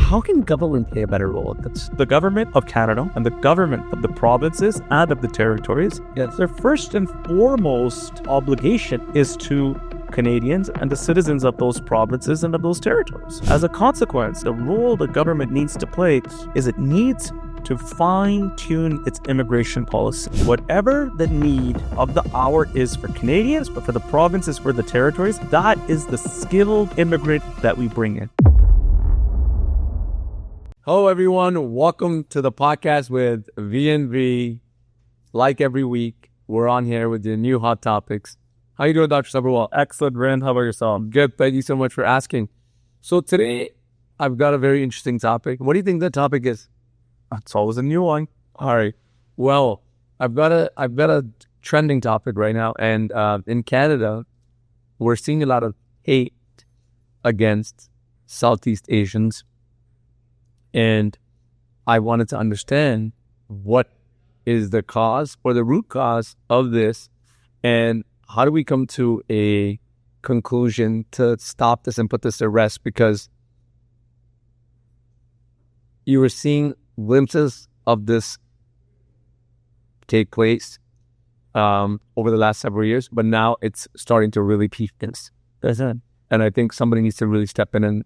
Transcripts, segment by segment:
how can government play a better role in this? The government of Canada and the government of the provinces and of the territories, their first and foremost obligation is to Canadians and the citizens of those provinces and of those territories. As a consequence, the role the government needs to play is it needs to fine-tune its immigration policy. Whatever the need of the hour is for Canadians, but for the provinces, for the territories, that is the skilled immigrant that we bring in. Hello, everyone. Welcome to the podcast with V&V. Like every week, we're on here with the new hot topics. How you doing, Dr. Sabharwal? Excellent, Vrind. How about yourself? Good. Thank you so much for asking. So today, I've got a very interesting topic. What do you think the topic is? It's always a new one. All right. Well, I've got a trending topic right now, and in Canada, we're seeing a lot of hate against Southeast Asians, and I wanted to understand what is the cause or the root cause of this, and how do we come to a conclusion to stop this and put this to rest? Because you were seeing glimpses of this take place over the last several years, but now it's starting to really peak this. And I think somebody needs to really step in and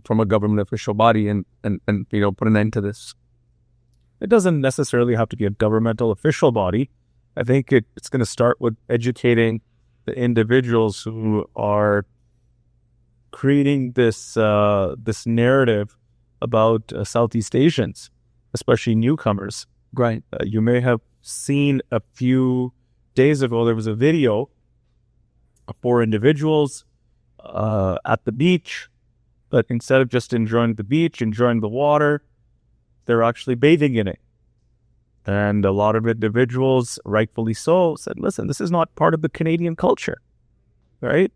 from a government official body and put an end to this. It doesn't necessarily have to be a governmental official body. I think it's going to start with educating the individuals who are creating this narrative about Southeast Asians, especially newcomers. Right. You may have seen a few days ago, there was a video of 4 individuals at the beach, but instead of just enjoying the beach, enjoying the water, they're actually bathing in it. And a lot of individuals, rightfully so, said, listen, this is not part of the Canadian culture, right?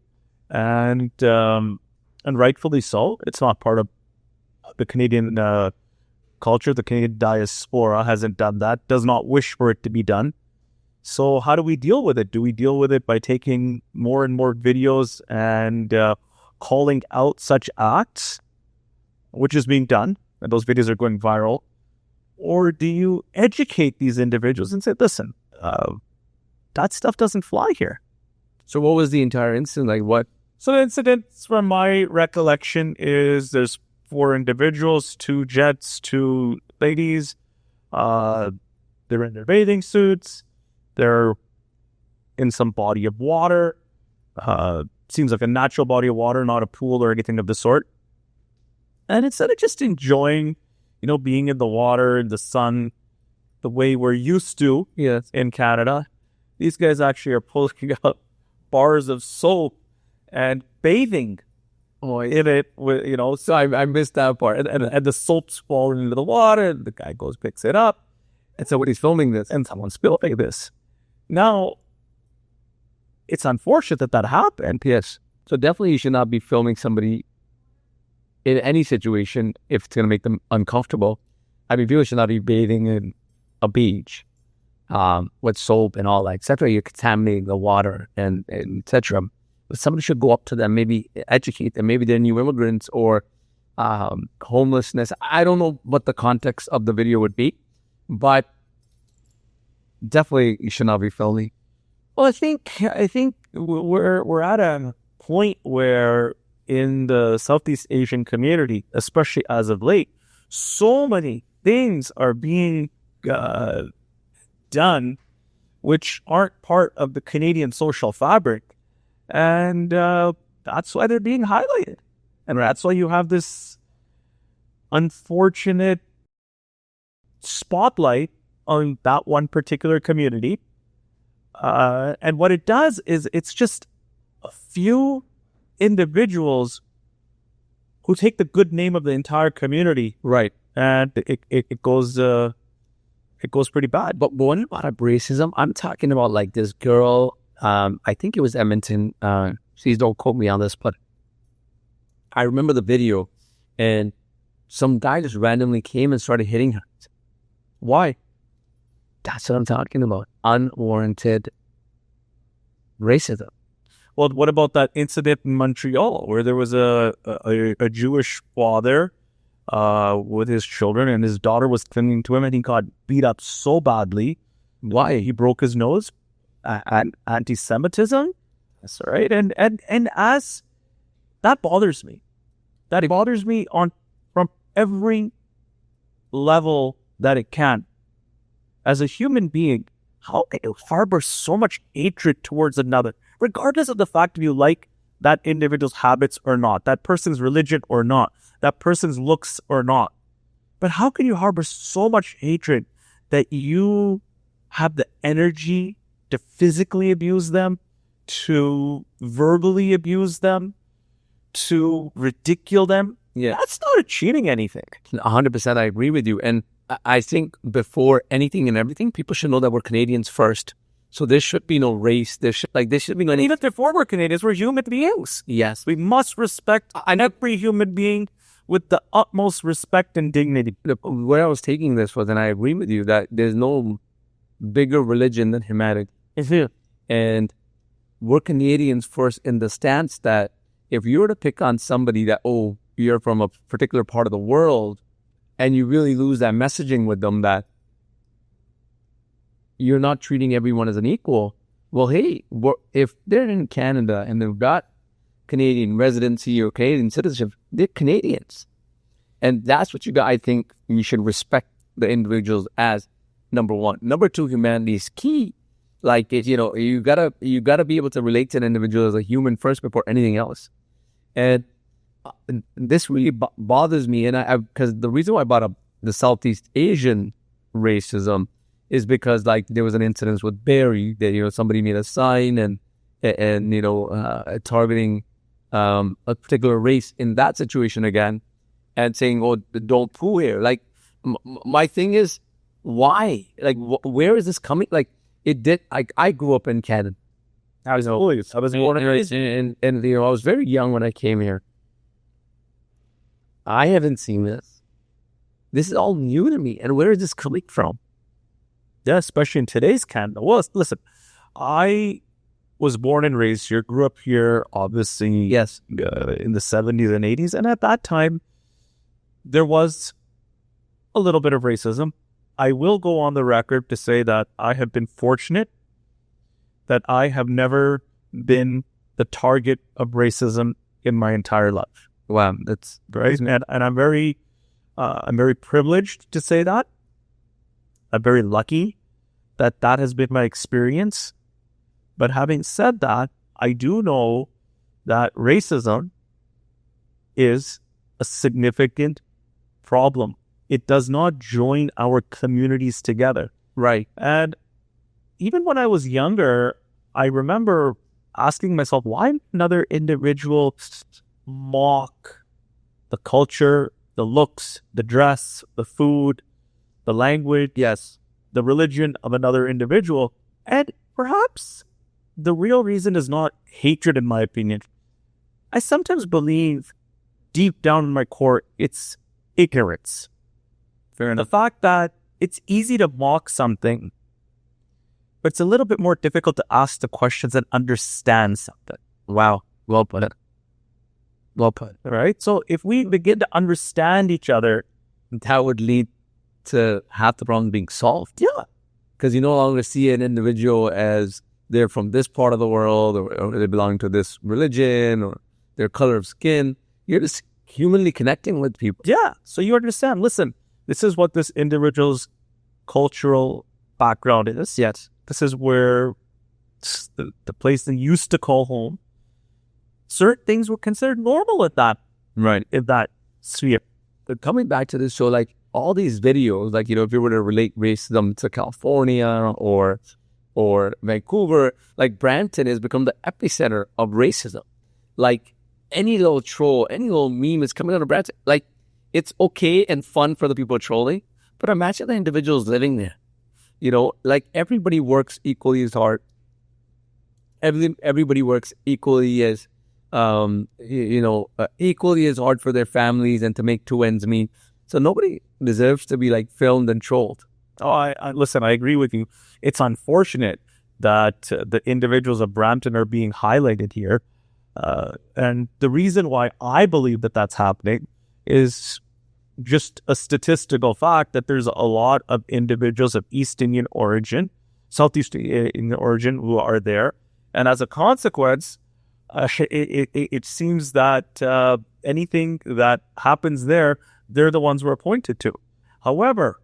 And rightfully so, it's not part of the Canadian culture. The Canadian diaspora hasn't done that, does not wish for it to be done. So how do we deal with it? Do we deal with it by taking more and more videos and calling out such acts, which is being done, and those videos are going viral? Or do you educate these individuals and say, listen, that stuff doesn't fly here? So what was the entire incident? Like what? So the incident, from my recollection, is there's 4 individuals, 2 jets, 2 ladies. They're in their bathing suits. They're in some body of water. Seems like a natural body of water, not a pool or anything of the sort. And instead of just enjoying, being in the water, in the sun, the way we're used to in Canada, these guys actually are pulling out bars of soap and bathing in it. With, So I missed that part. and the soap's falling into the water. The guy goes, picks it up. And somebody's filming this. And someone's filming this. Now, it's unfortunate that happened. Yes. So definitely you should not be filming somebody in any situation if it's going to make them uncomfortable. I mean, people should not be bathing in a beach with soap and all that, etc. You're contaminating the water and etc. But somebody should go up to them, maybe educate them. Maybe they're new immigrants or homelessness. I don't know what the context of the video would be, but definitely you should not be filming. Well, I think we're at a point where in the Southeast Asian community, especially as of late, so many things are being done which aren't part of the Canadian social fabric. And that's why they're being highlighted. And that's why you have this unfortunate spotlight on that one particular community. And what it does is it's just a few individuals who take the good name of the entire community, right? And it goes pretty bad. But when about racism, I'm talking about like this girl. I think it was Edmonton. Please don't quote me on this, but I remember the video, and some guy just randomly came and started hitting her. Why? That's what I'm talking about. Unwarranted racism. Well, what about that incident in Montreal where there was a Jewish father with his children, and his daughter was clinging to him, and he got beat up so badly. Why? He broke his nose. Anti-Semitism. That's right. And as that bothers me. That bothers me from every level that it can. As a human being, how can you harbor so much hatred towards another, regardless of the fact if you like that individual's habits or not, that person's religion or not, that person's looks or not? But how can you harbor so much hatred that you have the energy to physically abuse them, to verbally abuse them, to ridicule them? Yeah. That's not achieving anything. 100%, I agree with you. And I think before anything and everything, people should know that we're Canadians first. So there should be no race. There should be no... And even before we're Canadians, we're human beings. Yes. We must respect every human being with the utmost respect and dignity. Where I was taking this was, and I agree with you, that there's no bigger religion than humanity. And we're Canadians first in the stance that if you were to pick on somebody that, oh, you're from a particular part of the world, and you really lose that messaging with them that you're not treating everyone as an equal, well, hey, if they're in Canada and they've got Canadian residency or Canadian citizenship, they're Canadians. And that's what I think you should respect the individuals as, number one. Number two, humanity is key. Like, you gotta be able to relate to an individual as a human first before anything else. And this really bothers me. And because the reason why I brought up the Southeast Asian racism is because, like, there was an incident with Barrie that, somebody made a sign and targeting a particular race in that situation again and saying, oh, don't poo here. Like, my thing is, why? Like, where is this coming? Like, I grew up in Canada. I was born and I was very young when I came here. I haven't seen this. This is all new to me. And where is this coming from? Yeah, especially in today's Canada. Well, listen, I was born and raised here, grew up here, obviously, yes, in the 70s and 80s. And at that time, there was a little bit of racism. I will go on the record to say that I have been fortunate that I have never been the target of racism in my entire life. Wow, that's right. And I'm very privileged to say that. I'm very lucky that has been my experience. But having said that, I do know that racism is a significant problem. It does not join our communities together. Right. And even when I was younger, I remember asking myself, why another individual mock the culture, the looks, the dress, the food, the language, yes, the religion of another individual? And perhaps the real reason is not hatred, in my opinion. I sometimes believe deep down in my core, it's ignorance. Fair enough. The fact that it's easy to mock something, but it's a little bit more difficult to ask the questions and understand something. Wow. Well put. Well put. Right? So if we begin to understand each other, that would lead to half the problem being solved. Yeah. Because you no longer see an individual as they're from this part of the world or they belong to this religion or their color of skin. You're just humanly connecting with people. Yeah. So you understand, listen, this is what this individual's cultural background is. Yes. This is where the place they used to call home. Certain things were considered normal at that. Right. In that sphere. But coming back to this show, like all these videos, like, if you were to relate racism to California or Vancouver, like Brampton has become the epicenter of racism. Like any little troll, any little meme is coming out of Brampton. Like, it's okay and fun for the people trolling, but imagine the individuals living there. Like everybody works equally as hard. Everybody works equally as, equally as hard for their families and to make two ends meet. So nobody deserves to be like filmed and trolled. Oh, I listen, I agree with you. It's unfortunate that the individuals of Brampton are being highlighted here. And the reason why I believe that that's happening is just a statistical fact that there's a lot of individuals of East Indian origin, Southeast Indian origin who are there. And as a consequence, it seems that anything that happens there, they're the ones we're appointed to. However,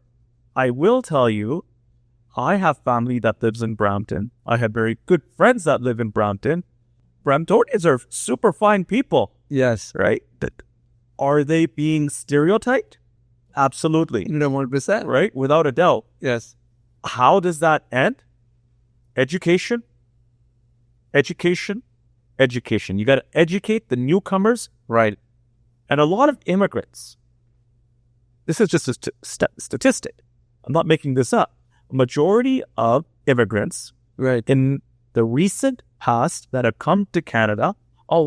I will tell you, I have family that lives in Brampton. I have very good friends that live in Brampton. Bramptonians are super fine people. Yes. Right? Are they being stereotyped? Absolutely. 100%. Right? Without a doubt. Yes. How does that end? Education. Education. Education. You got to educate the newcomers. Right. And a lot of immigrants. This is just a statistic. I'm not making this up. A majority of immigrants in the recent past that have come to Canada, a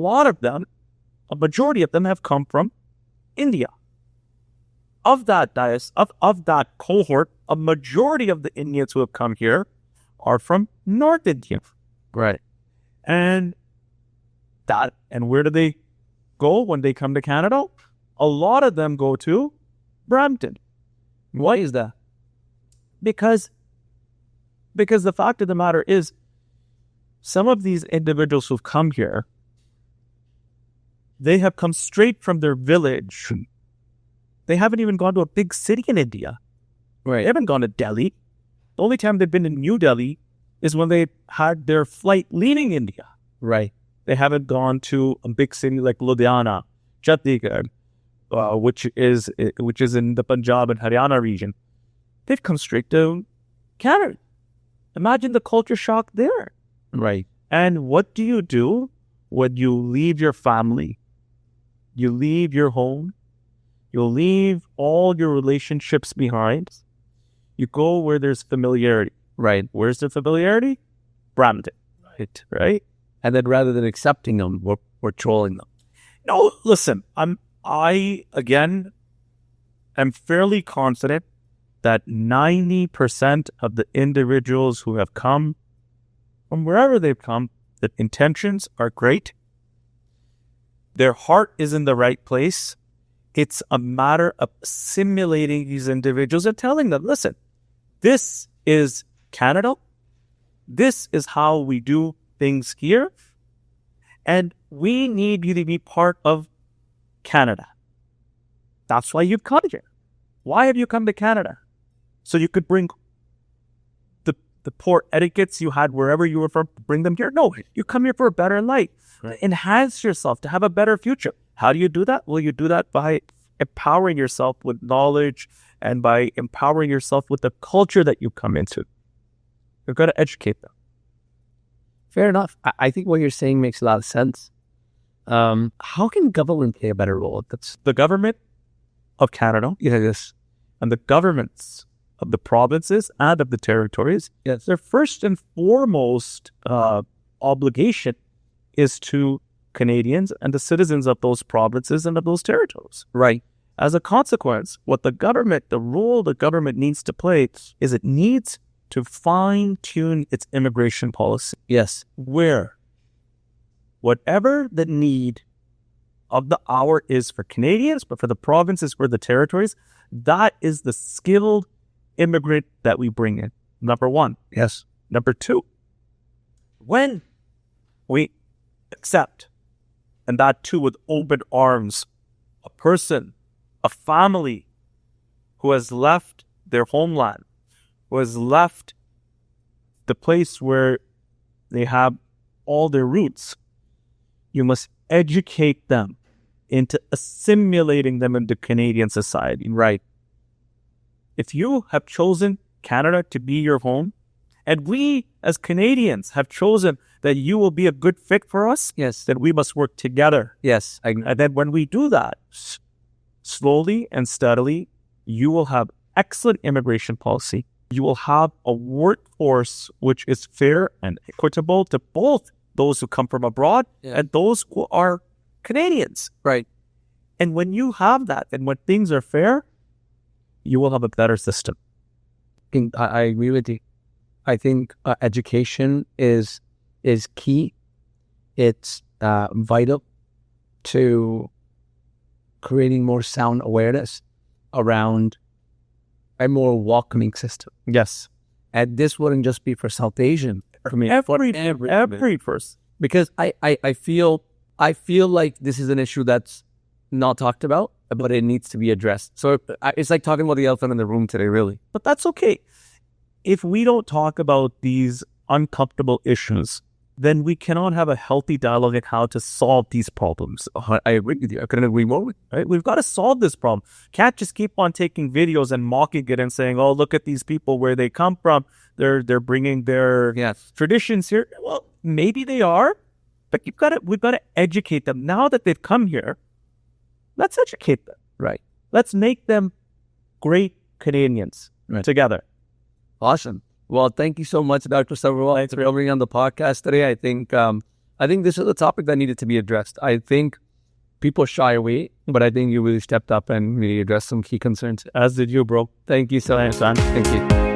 majority of them have come from India. Of that cohort, a majority of the Indians who have come here are from North India. Right. And where do they go when they come to Canada? A lot of them go to Brampton. Why is that? Because the fact of the matter is, some of these individuals who've come here, they have come straight from their village. They haven't even gone to a big city in India. Right. They haven't gone to Delhi. The only time they've been in New Delhi is when they had their flight leaving India. Right. They haven't gone to a big city like Ludhiana, Chandigarh, which is in the Punjab and Haryana region. They've come straight to Canada. Imagine the culture shock there. Right. And what do you do when you leave your family? You leave your home. You leave all your relationships behind. You go where there's familiarity. Right. Where's the familiarity? Brampton. Right? And then rather than accepting them, we're trolling them. No, listen, I again am fairly confident that 90% of the individuals who have come from wherever they've come, the intentions are great. Their heart is in the right place. It's a matter of assimilating these individuals and telling them, listen, this is Canada. This is how we do things here. And we need you to be part of Canada. That's why you've come here. Why have you come to Canada? So you could bring the poor etiquettes you had wherever you were from, bring them here? No, you come here for a better life. Right. Enhance yourself to have a better future. How do you do that? Well, you do that by empowering yourself with knowledge and by empowering yourself with the culture that you come into. You've got to educate them. Fair enough. I think what you're saying makes a lot of sense. How can government play a better role? That's the government of Canada. Yes. And the governments of the provinces and of the territories. Yes. Their first and foremost obligation is to Canadians and the citizens of those provinces and of those territories. Right. As a consequence, the role the government needs to play is it needs to fine-tune its immigration policy. Yes. Where whatever the need of the hour is for Canadians, but for the provinces, for the territories, that is the skilled immigrant that we bring in. Number one. Yes. Number two, when we accept, and that too with open arms, a person, a family who has left their homeland, who has left the place where they have all their roots, you must educate them into assimilating them into Canadian society. Right. If you have chosen Canada to be your home, and we as Canadians have chosen that you will be a good fit for us, yes, then we must work together. Yes. And then when we do that, slowly and steadily, you will have excellent immigration policy. You will have a workforce which is fair and equitable to both those who come from abroad and those who are Canadians. Right. And when you have that, and when things are fair, you will have a better system. I agree with you. I think education is key. It's vital to creating more sound awareness around a more welcoming system. Yes. And this wouldn't just be for South Asian. I mean, Every person. because I feel like this is an issue that's not talked about, but it needs to be addressed. So it's like talking about the elephant in the room today, really. But that's okay. If we don't talk about these uncomfortable issues, then we cannot have a healthy dialogue on how to solve these problems. I agree with you. I couldn't agree more with you. Right? We've got to solve this problem. Can't just keep on taking videos and mocking it and saying, "Oh, look at these people where they come from. They're bringing their traditions here." Well, maybe they are, but we've got to educate them. Now that they've come here, let's educate them. Right. Let's make them great Canadians together. Awesome. Well, thank you so much, Dr. Sabharwal, for coming on the podcast today. I think this is a topic that needed to be addressed. I think people shy away, but I think you really stepped up and really addressed some key concerns. As did you, bro. Thank you so much, man. Thank you.